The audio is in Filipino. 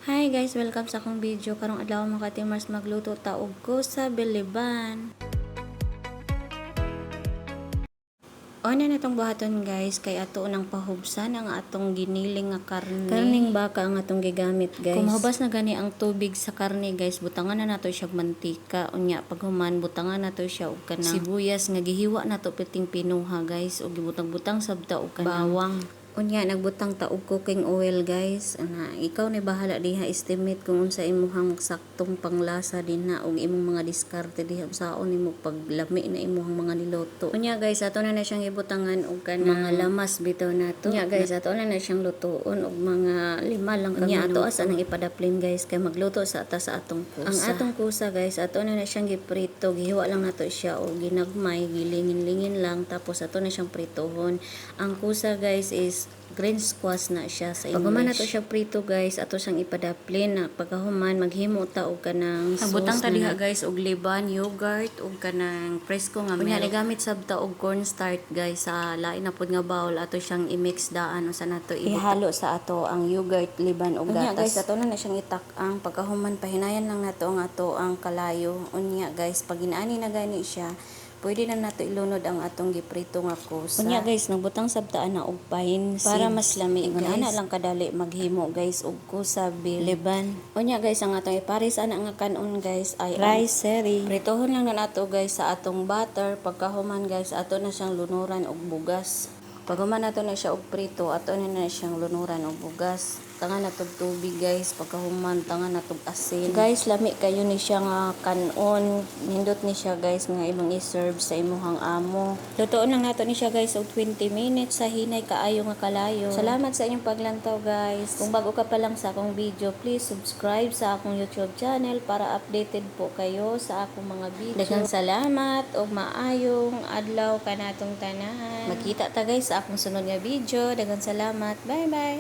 Hi guys, welcome sa akong video. Karong adlaw mga katimers magluto ta og kusa biliban. Una na itong buhaton guys, kay ato nang pahubsan ang atong giniling nga karne. Karning baka ang atong gigamit guys. Kung mahubas na gani ang tubig sa karne guys, butangan na nato siya mantika. Unya paghuman, butangan nato siya og kanang sibuyas nga gihiwa nato piting pinuha guys, og gibutang-butang sabta og kanang bawang. Unya nagbutang ta og cooking oil guys. Ikaw ni bahala diha estimate kung unsa imuhang saktong panglasa dinha og imong mga diskarte diha saon nimo paglami na imong mga niluto. Unya guys, ato na siyang ibutangan og kanang mga lamas bitaw nato. Unya guys, ato na siyang lutuon og mga 5 lang kami. Unya ato asa nang ipadaplin guys kay magluto sa atong kusa. Ang atong kusa guys, ato na siyang giprito, gihiwa lang nato siya og ginagmay, gilingin-lingin lang tapos ato na siyang pritohon. Ang kusa guys is green squash na siya sa English. Paghuman nato siya prito guys, ato siyang ipadaplin na pagkahuman maghimo ta og kanang sauce. Nagbutang ta diha guys og liban, yogurt ug kanang presko nga milk. Unya gamit sabta og cornstarch guys sa lain na pud nga bowl, ato siyang i-mix daan usa nato ihalo sa ato ang yogurt, liban ug gatas. Unya guys, ato na siyang itak-ang pagkahuman pahinayan lang nato ang kalayo. Unya guys, pag inaani na gani siya, pwede na nato ilunod ang atong giprito nga kusa. Unya guys, nagbutang sabtaan na og pine para mas lami. Ana lang kadali maghimo guys og kusa biliban. Unya guys, ang atong ipares ana nga kanon guys ay rice seri. Pritohon lang na nato guys sa atong butter. Pagkahuman guys, ato na siyang lunuran og bugas. Paghuman nato na siya og prito, ato na siyang lunuran og bugas. Tangan natog tubig guys, pagkahuman tangan natog asin. Guys, lami kayo ni siya nga kanon. Nindot ni siya guys nga imong i-serve sa imuhang amo. Lutuon lang nato ni siya guys og 20 minutes sa hinay kaayo nga kalayo. Salamat sa inyong paglantaw guys. Kung bago ka pa lang sa akong video, please subscribe sa akong YouTube channel para updated po kayo sa akong mga video. Daghang salamat og maayong adlaw kanatong tanan. Magkita ta guys sa akong sunod nga video. Daghang salamat. Bye bye.